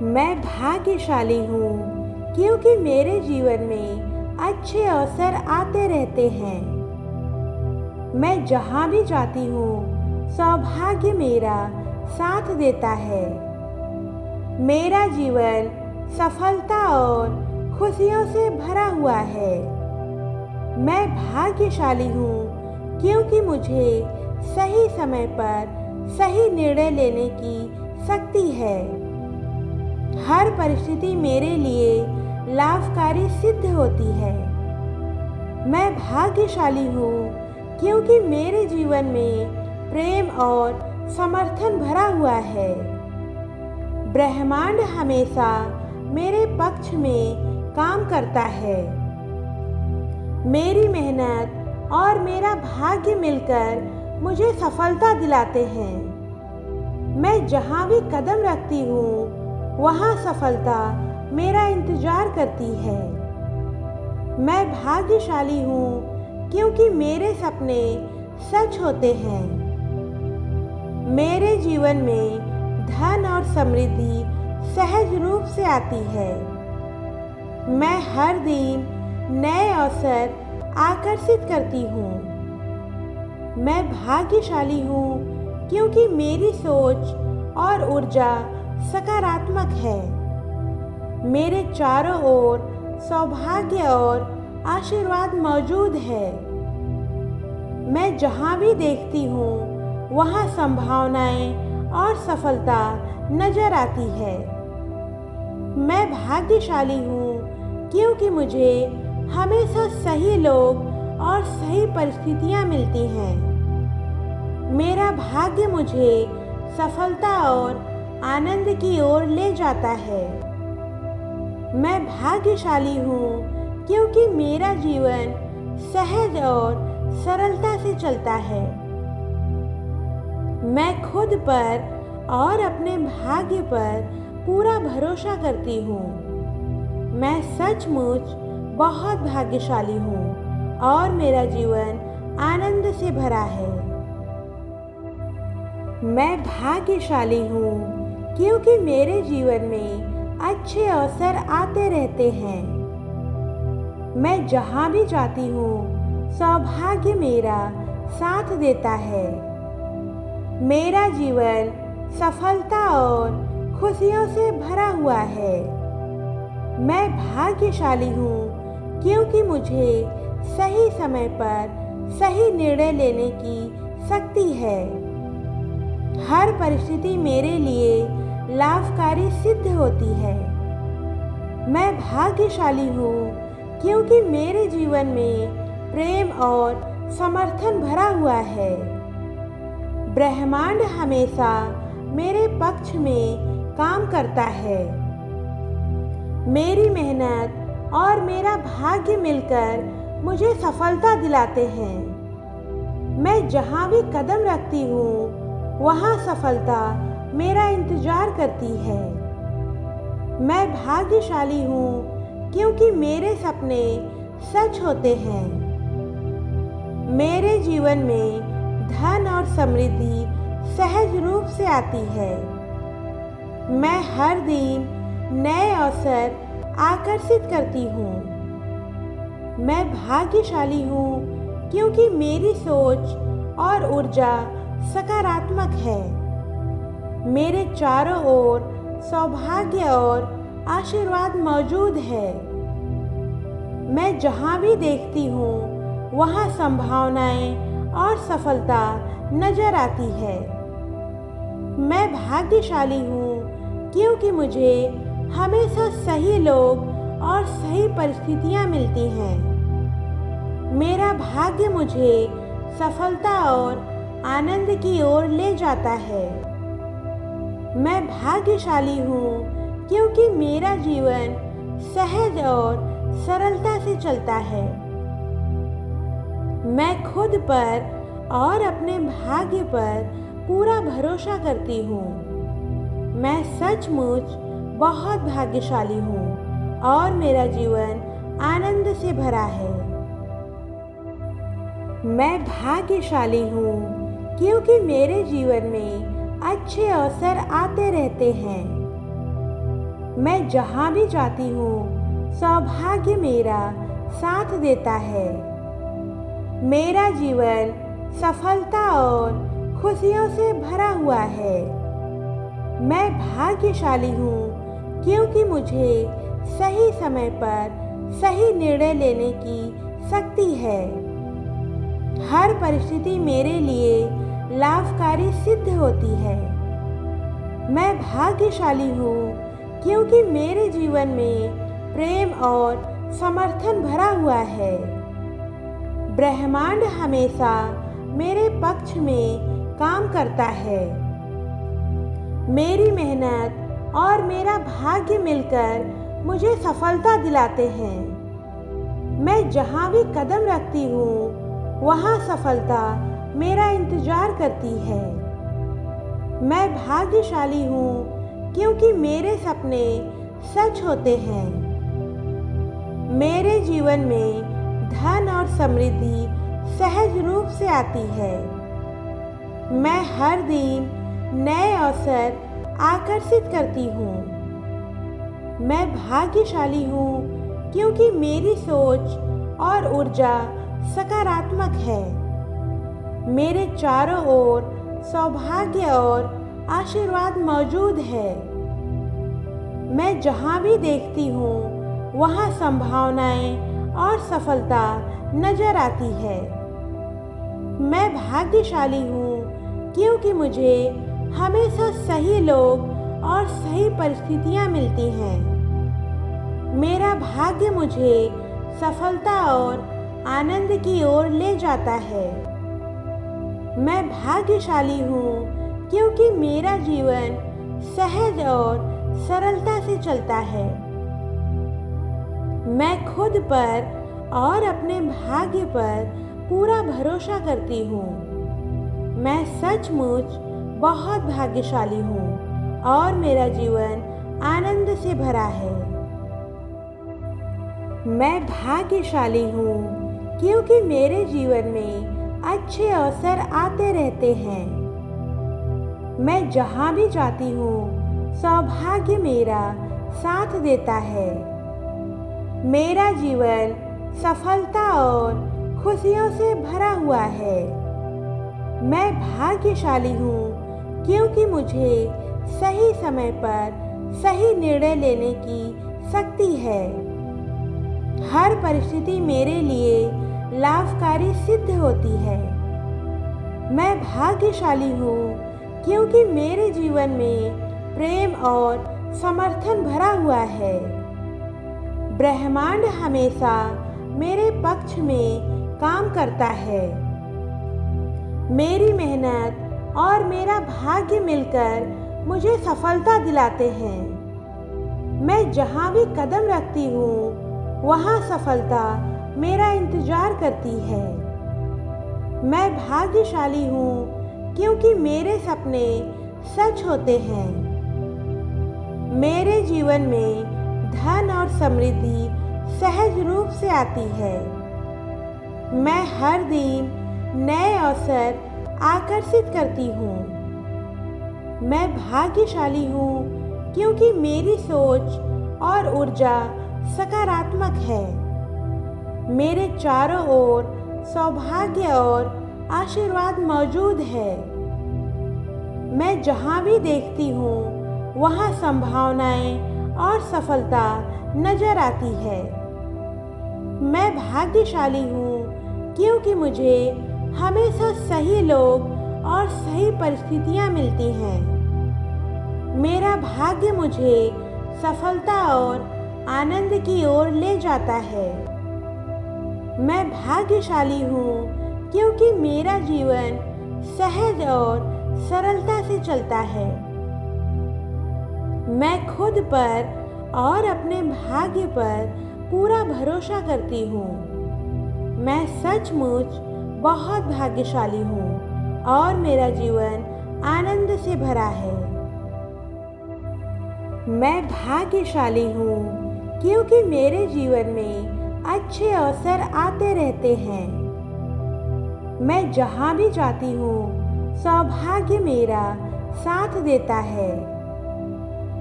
मैं भाग्यशाली हूँ क्योंकि मेरे जीवन में अच्छे अवसर आते रहते हैं। मैं जहाँ भी जाती हूँ सौभाग्य मेरा साथ देता है। मेरा जीवन सफलता और खुशियों से भरा हुआ है। मैं भाग्यशाली हूँ क्योंकि मुझे सही समय पर सही निर्णय लेने की शक्ति है। हर परिस्थिति मेरे लिए लाभकारी सिद्ध होती है। मैं भाग्यशाली हूँ क्योंकि मेरे जीवन में प्रेम और समर्थन भरा हुआ है। ब्रह्मांड हमेशा मेरे पक्ष में काम करता है। मेरी मेहनत और मेरा भाग्य मिलकर मुझे सफलता दिलाते हैं। मैं जहाँ भी कदम रखती हूँ वहाँ सफलता मेरा इंतजार करती है। मैं भाग्यशाली हूँ क्योंकि मेरे सपने सच होते हैं। मेरे जीवन में धन और समृद्धि सहज रूप से आती है। मैं हर दिन नए अवसर आकर्षित करती हूँ। मैं भाग्यशाली हूँ क्योंकि मेरी सोच और ऊर्जा सकारात्मक है। मेरे चारों ओर सौभाग्य और आशीर्वाद मौजूद है। मैं जहाँ भी देखती हूँ वहाँ संभावनाएं और सफलता नजर आती है। मैं भाग्यशाली हूँ क्योंकि मुझे हमेशा सही लोग और सही परिस्थितियाँ मिलती हैं। मेरा भाग्य मुझे सफलता और आनंद की ओर ले जाता है। मैं भाग्यशाली हूँ क्योंकि मेरा जीवन सहज और सरलता से चलता है। मैं खुद पर और अपने भाग्य पर पूरा भरोसा करती हूँ। मैं सचमुच बहुत भाग्यशाली हूँ और मेरा जीवन आनंद से भरा है। मैं भाग्यशाली हूँ क्योंकि मेरे जीवन में अच्छे अवसर आते रहते हैं। मैं जहाँ भी जाती हूँ सौभाग्य मेरा साथ देता है। मेरा जीवन सफलता और खुशियों से भरा हुआ है। मैं भाग्यशाली हूँ क्योंकि मुझे सही समय पर सही निर्णय लेने की शक्ति है। हर परिस्थिति मेरे लिए लाभकारी सिद्ध होती है। मैं भाग्यशाली हूँ क्योंकि मेरे जीवन में प्रेम और समर्थन भरा हुआ है। ब्रह्मांड हमेशा मेरे पक्ष में काम करता है। मेरी मेहनत और मेरा भाग्य मिलकर मुझे सफलता दिलाते हैं। मैं जहाँ भी कदम रखती हूँ वहाँ सफलता मेरा इंतजार करती है। मैं भाग्यशाली हूँ क्योंकि मेरे सपने सच होते हैं। मेरे जीवन में धन और समृद्धि सहज रूप से आती है। मैं हर दिन नए अवसर आकर्षित करती हूँ। मैं भाग्यशाली हूँ क्योंकि मेरी सोच और ऊर्जा सकारात्मक है। मेरे चारों ओर सौभाग्य और आशीर्वाद मौजूद है। मैं जहाँ भी देखती हूँ वहाँ संभावनाएं और सफलता नजर आती है। मैं भाग्यशाली हूँ क्योंकि मुझे हमेशा सही लोग और सही परिस्थितियाँ मिलती हैं। मेरा भाग्य मुझे सफलता और आनंद की ओर ले जाता है। मैं भाग्यशाली हूँ क्योंकि मेरा जीवन सहज और सरलता से चलता है। मैं खुद पर और अपने भाग्य पर पूरा भरोसा करती हूँ। मैं सचमुच बहुत भाग्यशाली हूँ और मेरा जीवन आनंद से भरा है। मैं भाग्यशाली हूँ क्योंकि मेरे जीवन में अच्छे अवसर आते रहते हैं। मैं जहाँ भी जाती हूँ सौभाग्य मेरा साथ देता है। मेरा जीवन सफलता और खुशियों से भरा हुआ है। मैं भाग्यशाली हूँ क्योंकि मुझे सही समय पर सही निर्णय लेने की शक्ति है। हर परिस्थिति मेरे लिए लाभकारी सिद्ध होती है। मैं भाग्यशाली हूँ क्योंकि मेरे जीवन में प्रेम और समर्थन भरा हुआ है। ब्रह्मांड हमेशा मेरे पक्ष में काम करता है। मेरी मेहनत और मेरा भाग्य मिलकर मुझे सफलता दिलाते हैं। मैं जहाँ भी कदम रखती हूँ वहाँ सफलता मेरा इंतजार करती है। मैं भाग्यशाली हूँ क्योंकि मेरे सपने सच होते हैं। मेरे जीवन में धन और समृद्धि सहज रूप से आती है। मैं हर दिन नए अवसर आकर्षित करती हूँ। मैं भाग्यशाली हूँ क्योंकि मेरी सोच और ऊर्जा सकारात्मक है। मेरे चारों ओर सौभाग्य और आशीर्वाद मौजूद है। मैं जहाँ भी देखती हूँ वहाँ संभावनाएं और सफलता नजर आती है। मैं भाग्यशाली हूँ क्योंकि मुझे हमेशा सही लोग और सही परिस्थितियाँ मिलती हैं। मेरा भाग्य मुझे सफलता और आनंद की ओर ले जाता है। मैं भाग्यशाली हूँ क्योंकि मेरा जीवन सहज और सरलता से चलता है। मैं खुद पर और अपने भाग्य पर पूरा भरोसा करती हूँ। मैं सचमुच बहुत भाग्यशाली हूँ और मेरा जीवन आनंद से भरा है। मैं भाग्यशाली हूँ क्योंकि मेरे जीवन में अच्छे अवसर आते रहते हैं। मैं जहाँ भी जाती हूँ सौभाग्य मेरा साथ देता है। मेरा जीवन सफलता और खुशियों से भरा हुआ है। मैं भाग्यशाली हूँ क्योंकि मुझे सही समय पर सही निर्णय लेने की शक्ति है। हर परिस्थिति मेरे लिए लाभकारी सिद्ध होती है। मैं भाग्यशाली हूँ क्योंकि मेरे जीवन में प्रेम और समर्थन भरा हुआ है। ब्रह्मांड हमेशा मेरे पक्ष में काम करता है। मेरी मेहनत और मेरा भाग्य मिलकर मुझे सफलता दिलाते हैं। मैं जहाँ भी कदम रखती हूँ वहाँ सफलता मेरा इंतजार करती है। मैं भाग्यशाली हूँ क्योंकि मेरे सपने सच होते हैं। मेरे जीवन में धन और समृद्धि सहज रूप से आती है। मैं हर दिन नए अवसर आकर्षित करती हूँ। मैं भाग्यशाली हूँ क्योंकि मेरी सोच और ऊर्जा सकारात्मक है। मेरे चारों ओर सौभाग्य और आशीर्वाद मौजूद है। मैं जहाँ भी देखती हूँ वहाँ संभावनाएं और सफलता नजर आती है। मैं भाग्यशाली हूँ क्योंकि मुझे हमेशा सही लोग और सही परिस्थितियाँ मिलती हैं। मेरा भाग्य मुझे सफलता और आनंद की ओर ले जाता है। मैं भाग्यशाली हूँ क्योंकि मेरा जीवन सहज और सरलता से चलता है। मैं खुद पर और अपने भाग्य पर पूरा भरोसा करती हूँ। मैं सचमुच बहुत भाग्यशाली हूँ और मेरा जीवन आनंद से भरा है। मैं भाग्यशाली हूँ क्योंकि मेरे जीवन में अच्छे अवसर आते रहते हैं। मैं जहाँ भी जाती हूँ सौभाग्य मेरा साथ देता है।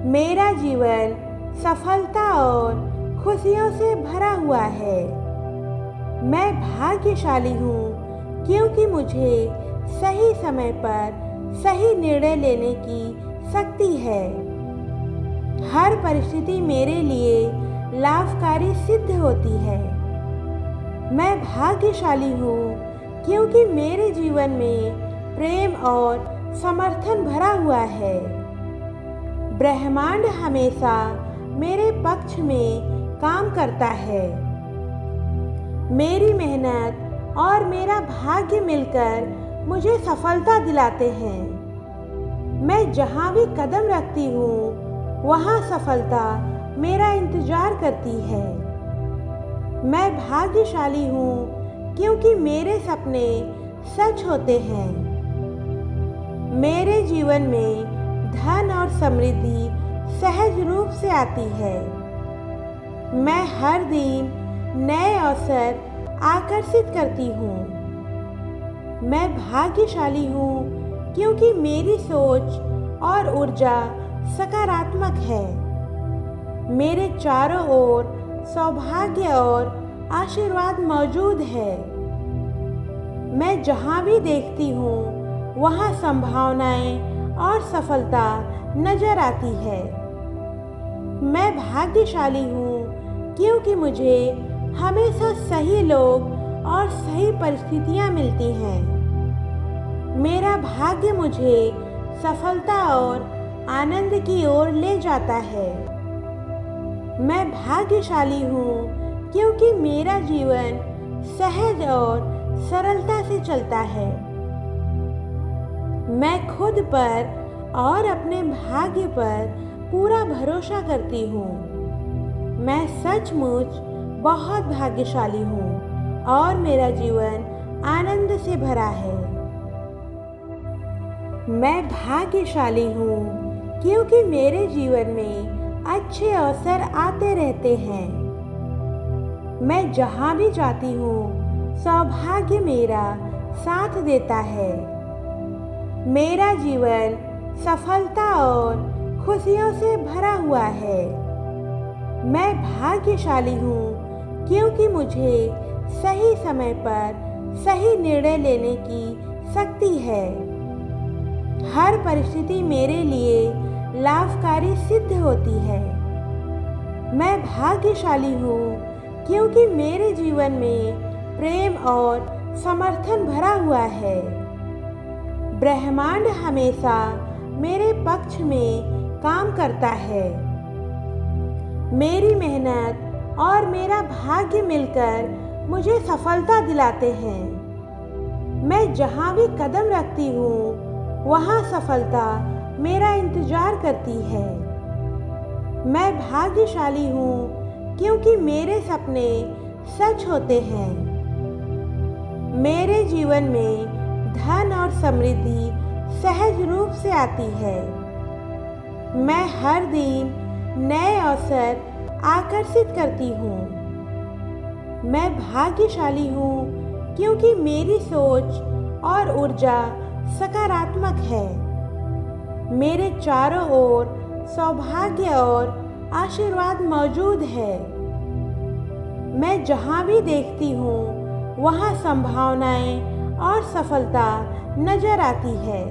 मेरा जीवन सफलता और खुशियों से भरा हुआ है। मैं भाग्यशाली हूँ क्योंकि मुझे सही समय पर सही निर्णय लेने की शक्ति है। हर परिस्थिति मेरे लिए लाभकारी सिद्ध होती है। मैं भाग्यशाली हूँ क्योंकि मेरे जीवन में प्रेम और समर्थन भरा हुआ है। ब्रह्मांड हमेशा मेरे पक्ष में काम करता है। मेरी मेहनत और मेरा भाग्य मिलकर मुझे सफलता दिलाते हैं। मैं जहाँ भी कदम रखती हूँ वहाँ सफलता मेरा इंतजार करती है। मैं भाग्यशाली हूँ क्योंकि मेरे सपने सच होते हैं। मेरे जीवन में धन और समृद्धि सहज रूप से आती है। मैं हर दिन नए अवसर आकर्षित करती हूँ। मैं भाग्यशाली हूँ क्योंकि मेरी सोच और ऊर्जा सकारात्मक है। मेरे चारों ओर सौभाग्य और आशीर्वाद मौजूद है। मैं जहाँ भी देखती हूँ वहाँ संभावनाएं और सफलता नजर आती है। मैं भाग्यशाली हूँ क्योंकि मुझे हमेशा सही लोग और सही परिस्थितियाँ मिलती हैं। मेरा भाग्य मुझे सफलता और आनंद की ओर ले जाता है। मैं भाग्यशाली हूँ क्योंकि मेरा जीवन सहज और सरलता से चलता है। मैं खुद पर और अपने भाग्य पर पूरा भरोसा करती हूँ। मैं सचमुच बहुत भाग्यशाली हूँ और मेरा जीवन आनंद से भरा है। मैं भाग्यशाली हूँ क्योंकि मेरे जीवन में अच्छे अवसर आते रहते हैं। मैं जहाँ भी जाती हूँ सौभाग्य मेरा साथ देता है। मेरा जीवन सफलता और खुशियों से भरा हुआ है। मैं भाग्यशाली हूँ क्योंकि मुझे सही समय पर सही निर्णय लेने की शक्ति है। हर परिस्थिति मेरे लिए लाभकारी सिद्ध होती है। मैं भाग्यशाली हूँ क्योंकि मेरे जीवन में प्रेम और समर्थन भरा हुआ है। ब्रह्मांड हमेशा मेरे पक्ष में काम करता है। मेरी मेहनत और मेरा भाग्य मिलकर मुझे सफलता दिलाते हैं। मैं जहाँ भी कदम रखती हूँ वहाँ सफलता मेरा इंतजार करती है। मैं भाग्यशाली हूँ क्योंकि मेरे सपने सच होते हैं। मेरे जीवन में धन और समृद्धि सहज रूप से आती है। मैं हर दिन नए अवसर आकर्षित करती हूँ। मैं भाग्यशाली हूँ क्योंकि मेरी सोच और ऊर्जा सकारात्मक है। मेरे चारों ओर सौभाग्य और आशीर्वाद मौजूद है। मैं जहाँ भी देखती हूँ वहाँ संभावनाएं और सफलता नजर आती है।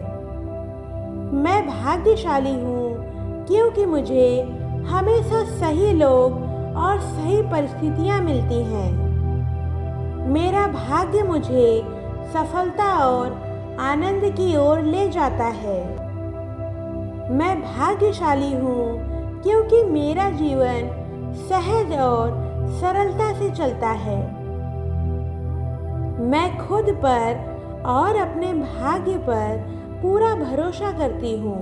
मैं भाग्यशाली हूँ क्योंकि मुझे हमेशा सही लोग और सही परिस्थितियाँ मिलती हैं। मेरा भाग्य मुझे सफलता और आनंद की ओर ले जाता है। मैं भाग्यशाली हूँ क्योंकि मेरा जीवन सहज और सरलता से चलता है। मैं खुद पर और अपने भाग्य पर पूरा भरोसा करती हूँ।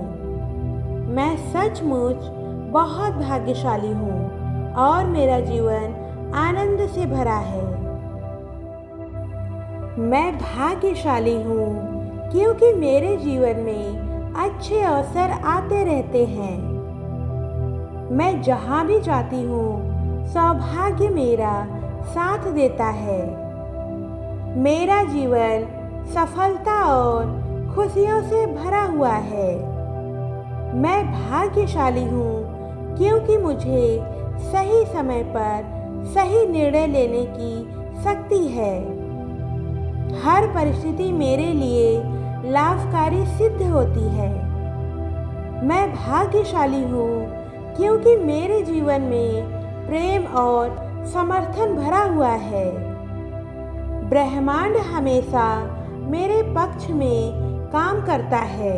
मैं सचमुच बहुत भाग्यशाली हूँ और मेरा जीवन आनंद से भरा है। मैं भाग्यशाली हूँ क्योंकि मेरे जीवन में अच्छे अवसर आते रहते हैं। मैं जहाँ भी जाती हूँ सौभाग्य मेरा साथ देता है। मेरा जीवन सफलता और खुशियों से भरा हुआ है। मैं भाग्यशाली हूँ क्योंकि मुझे सही समय पर सही निर्णय लेने की शक्ति है। हर परिस्थिति मेरे लिए लाभकारी सिद्ध होती है। मैं भाग्यशाली हूँ क्योंकि मेरे जीवन में प्रेम और समर्थन भरा हुआ है। ब्रह्मांड हमेशा मेरे पक्ष में काम करता है।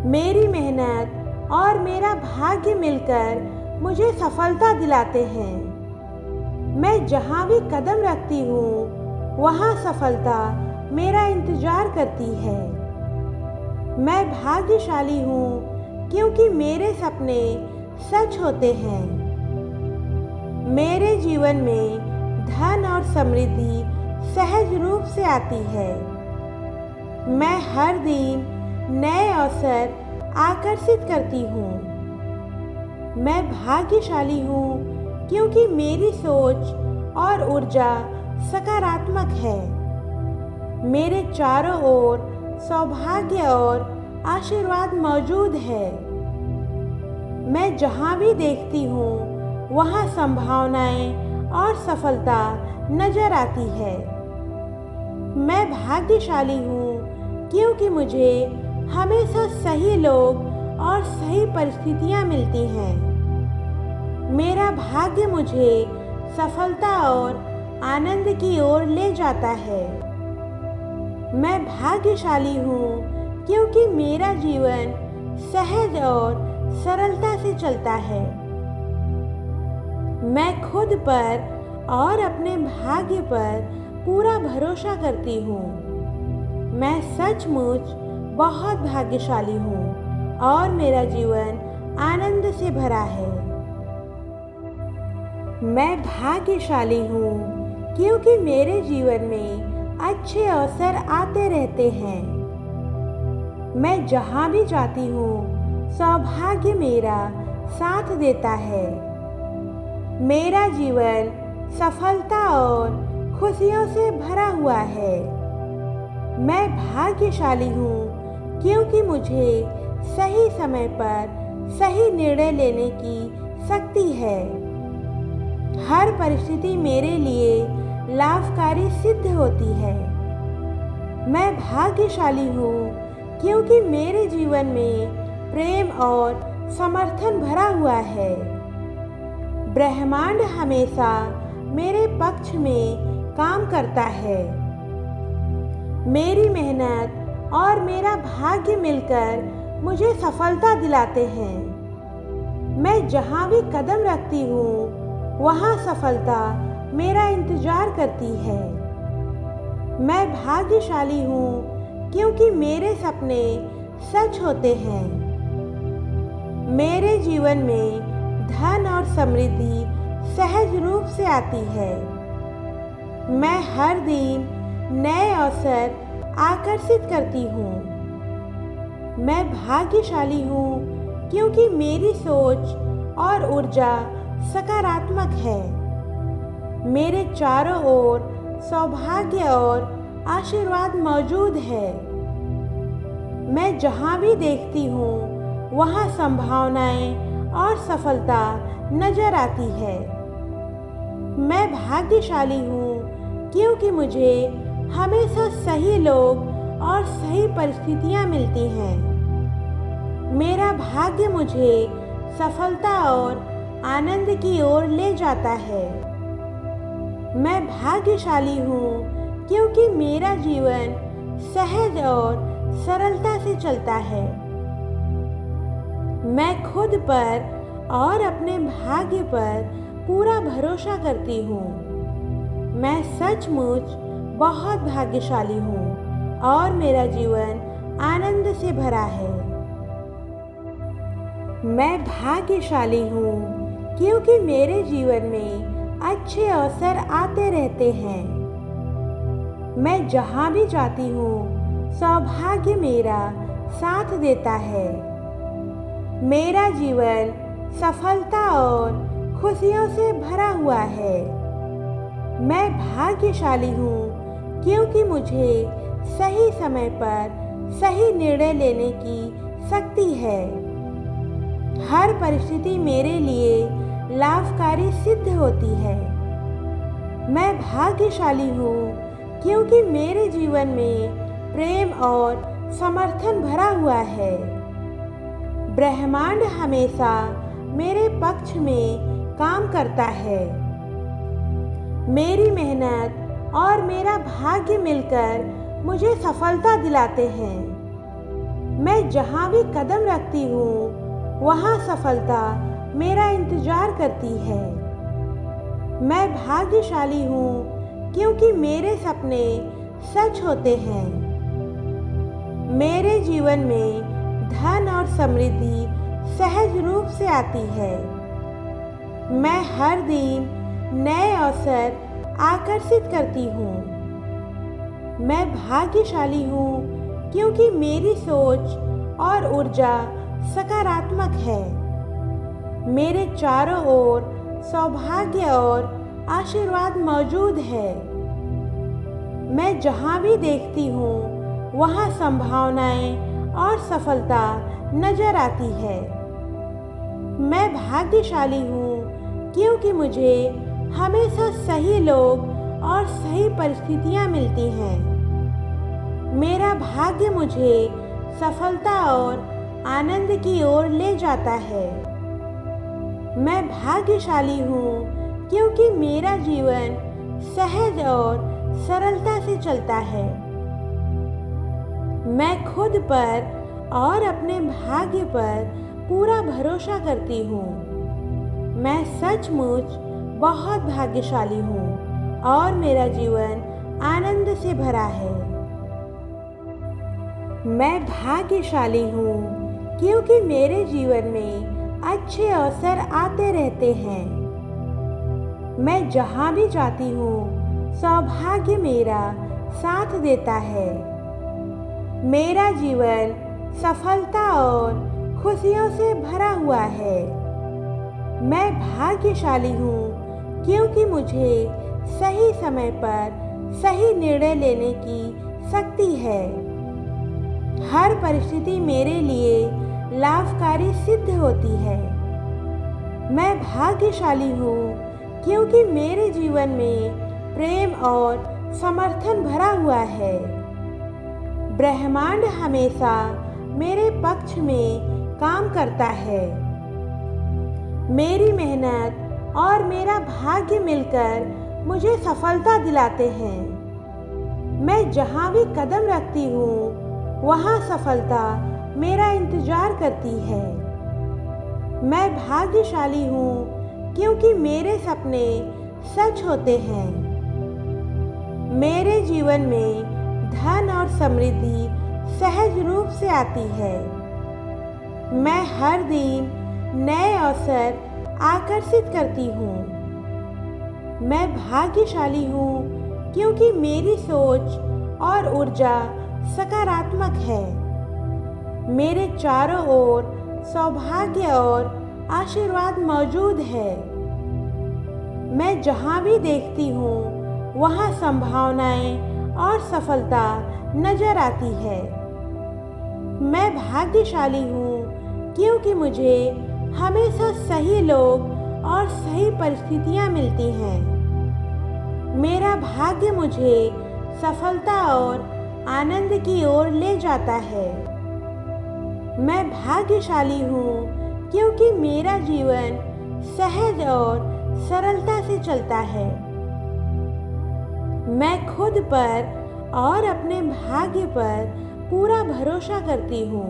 मेरी मेहनत और मेरा भाग्य मिलकर मुझे सफलता दिलाते हैं। मैं जहाँ भी कदम रखती हूँ वहाँ सफलता मेरा इंतजार करती है। मैं भाग्यशाली हूँ क्योंकि मेरे सपने सच होते हैं। मेरे जीवन में धन और समृद्धि सहज रूप से आती है। मैं हर दिन नए अवसर आकर्षित करती हूँ। मैं भाग्यशाली हूँ क्योंकि मेरी सोच और ऊर्जा सकारात्मक है। मेरे चारों ओर सौभाग्य और आशीर्वाद मौजूद है। मैं जहाँ भी देखती हूँ वहाँ संभावनाएं और सफलता नजर आती है। मैं भाग्यशाली हूँ क्योंकि मुझे हमेशा सही लोग और सही परिस्थितियाँ मिलती हैं। मेरा भाग्य मुझे सफलता और आनंद की ओर ले जाता है। मैं भाग्यशाली हूँ क्योंकि मेरा जीवन सहज और सरलता से चलता है। मैं खुद पर और अपने भाग्य पर पूरा भरोसा करती हूँ। मैं सचमुच बहुत भाग्यशाली हूँ और मेरा जीवन आनंद से भरा है। मैं भाग्यशाली हूँ क्योंकि मेरे जीवन में अच्छे अवसर आते रहते हैं। मैं जहाँ भी जाती हूँ सौभाग्य मेरा साथ देता है। मेरा जीवन सफलता और खुशियों से भरा हुआ है। मैं भाग्यशाली हूँ क्योंकि मुझे सही समय पर सही निर्णय लेने की शक्ति है। हर परिस्थिति मेरे लिए लाभकारी सिद्ध होती है। मैं भाग्यशाली हूँ क्योंकि मेरे जीवन में प्रेम और समर्थन भरा हुआ है। ब्रह्मांड हमेशा मेरे पक्ष में काम करता है। मेरी मेहनत और मेरा भाग्य मिलकर मुझे सफलता दिलाते हैं। मैं जहाँ भी कदम रखती हूँ वहाँ सफलता मेरा इंतजार करती है। मैं भाग्यशाली हूँ क्योंकि मेरे सपने सच होते हैं। मेरे जीवन में धन और समृद्धि सहज रूप से आती है। मैं हर दिन नए अवसर आकर्षित करती हूँ। मैं भाग्यशाली हूँ क्योंकि मेरी सोच और ऊर्जा सकारात्मक है। मेरे चारों ओर सौभाग्य और आशीर्वाद मौजूद है। मैं जहाँ भी देखती हूँ वहाँ संभावनाएं और सफलता नजर आती है। मैं भाग्यशाली हूँ क्योंकि मुझे हमेशा सही लोग और सही परिस्थितियाँ मिलती हैं। मेरा भाग्य मुझे सफलता और आनंद की ओर ले जाता है। मैं भाग्यशाली हूँ क्योंकि मेरा जीवन सहज और सरलता से चलता है। मैं खुद पर और अपने भाग्य पर पूरा भरोसा करती हूँ। मैं सचमुच बहुत भाग्यशाली हूँ और मेरा जीवन आनंद से भरा है। मैं भाग्यशाली हूँ क्योंकि मेरे जीवन में अच्छे अवसर आते रहते हैं। मैं जहाँ भी जाती हूँ सौभाग्य मेरा साथ देता है। मेरा जीवन सफलता और खुशियों से भरा हुआ है। मैं भाग्यशाली हूँ क्योंकि मुझे सही समय पर सही निर्णय लेने की शक्ति है। हर परिस्थिति मेरे लिए लाभकारी सिद्ध होती है। मैं भाग्यशाली हूँ क्योंकि मेरे जीवन में प्रेम और समर्थन भरा हुआ है। ब्रह्मांड हमेशा मेरे पक्ष में काम करता है। मेरी मेहनत और मेरा भाग्य मिलकर मुझे सफलता दिलाते हैं। मैं जहाँ भी कदम रखती हूँ वहाँ सफलता मेरा इंतजार करती है। मैं भाग्यशाली हूँ क्योंकि मेरे सपने सच होते हैं। मेरे जीवन में धन और समृद्धि सहज रूप से आती है। मैं हर दिन नए अवसर आकर्षित करती हूँ। मैं भाग्यशाली हूँ क्योंकि मेरी सोच और ऊर्जा सकारात्मक है। मेरे चारों ओर सौभाग्य और आशीर्वाद मौजूद है। मैं जहाँ भी देखती हूँ वहाँ संभावनाएं और सफलता नजर आती है। मैं भाग्यशाली हूँ क्योंकि मुझे हमेशा सही लोग और सही परिस्थितियाँ मिलती हैं। मेरा भाग्य मुझे सफलता और आनंद की ओर ले जाता है। मैं भाग्यशाली हूँ क्योंकि मेरा जीवन सहज और सरलता से चलता है। मैं खुद पर और अपने भाग्य पर पूरा भरोसा करती हूँ। मैं सचमुच बहुत भाग्यशाली हूँ और मेरा जीवन आनंद से भरा है। मैं भाग्यशाली हूँ क्योंकि मेरे जीवन में अच्छे अवसर आते रहते हैं। मैं जहाँ भी जाती हूँ सौभाग्य मेरा साथ देता है। मेरा जीवन सफलता और खुशियों से भरा हुआ है। मैं भाग्यशाली हूँ क्योंकि मुझे सही समय पर सही निर्णय लेने की शक्ति है। हर परिस्थिति मेरे लिए लाभकारी सिद्ध होती है। मैं भाग्यशाली हूँ क्योंकि मेरे जीवन में प्रेम और समर्थन भरा हुआ है। ब्रह्मांड हमेशा मेरे पक्ष में काम करता है। मेरी मेहनत और मेरा भाग्य मिलकर मुझे सफलता दिलाते हैं। मैं जहाँ भी कदम रखती हूँ वहाँ सफलता मेरा इंतजार करती है। मैं भाग्यशाली हूँ क्योंकि मेरे सपने सच होते हैं। मेरे जीवन में धन और समृद्धि सहज रूप से आती है। मैं हर दिन नए अवसर आकर्षित करती हूँ। मैं भाग्यशाली हूँ क्योंकि मेरी सोच और ऊर्जा सकारात्मक है। मेरे चारों ओर सौभाग्य और आशीर्वाद मौजूद है। मैं जहाँ भी देखती हूँ वहाँ संभावनाएं और सफलता नजर आती है। मैं भाग्यशाली हूँ क्योंकि मुझे हमेशा सही लोग और सही परिस्थितियाँ मिलती हैं। मेरा भाग्य मुझे सफलता और आनंद की ओर ले जाता है। मैं भाग्यशाली हूँ क्योंकि मेरा जीवन सहज और सरलता से चलता है। मैं खुद पर और अपने भाग्य पर पूरा भरोसा करती हूँ।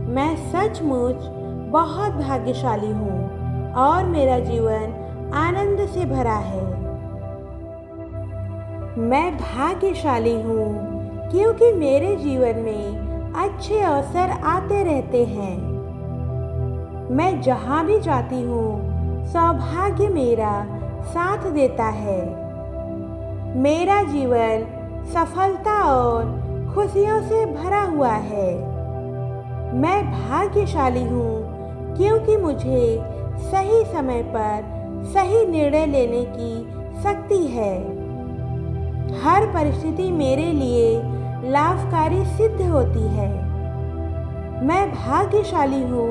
मैं सचमुच बहुत भाग्यशाली हूँ और मेरा जीवन आनंद से भरा है। मैं भाग्यशाली हूँ क्योंकि मेरे जीवन में अच्छे अवसर आते रहते हैं। मैं जहाँ भी जाती हूँ सौभाग्य मेरा साथ देता है। मेरा जीवन सफलता और खुशियों से भरा हुआ है। मैं भाग्यशाली हूँ क्योंकि मुझे सही समय पर सही निर्णय लेने की शक्ति है। हर परिस्थिति मेरे लिए लाभकारी सिद्ध होती है। मैं भाग्यशाली हूँ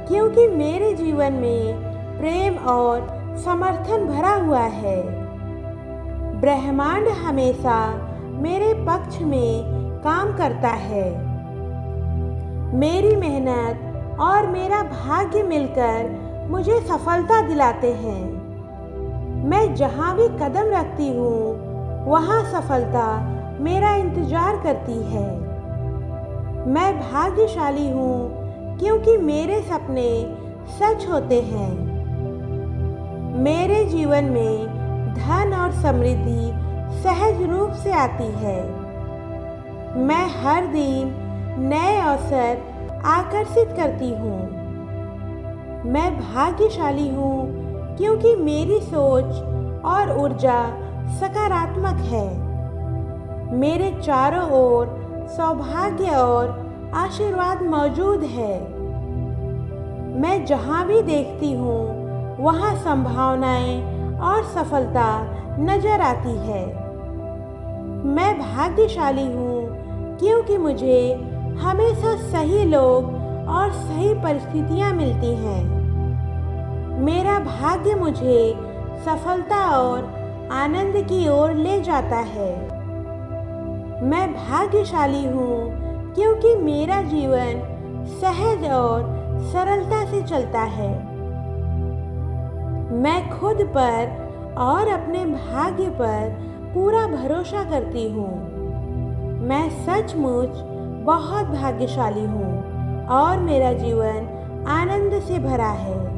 क्योंकि मेरे जीवन में प्रेम और समर्थन भरा हुआ है। ब्रह्मांड हमेशा मेरे पक्ष में काम करता है। मेरी मेहनत और मेरा भाग्य मिलकर मुझे सफलता दिलाते हैं। मैं जहाँ भी कदम रखती हूँ वहाँ सफलता मेरा इंतजार करती है। मैं भाग्यशाली हूँ क्योंकि मेरे सपने सच होते हैं। मेरे जीवन में धन और समृद्धि सहज रूप से आती है। मैं हर दिन नए अवसर आकर्षित करती हूँ। मैं भाग्यशाली हूँ क्योंकि मेरी सोच और ऊर्जा सकारात्मक है। मेरे चारों ओर सौभाग्य और आशीर्वाद मौजूद है। मैं जहाँ भी देखती हूँ वहाँ संभावनाएं और सफलता नजर आती है। मैं भाग्यशाली हूँ क्योंकि मुझे हमेशा सही लोग और सही परिस्थितियाँ मिलती हैं। मेरा भाग्य मुझे सफलता और आनंद की ओर ले जाता है। मैं भाग्यशाली हूँ क्योंकि मेरा जीवन सहज और सरलता से चलता है। मैं खुद पर और अपने भाग्य पर पूरा भरोसा करती हूँ। मैं सचमुच बहुत भाग्यशाली हूँ और मेरा जीवन आनंद से भरा है।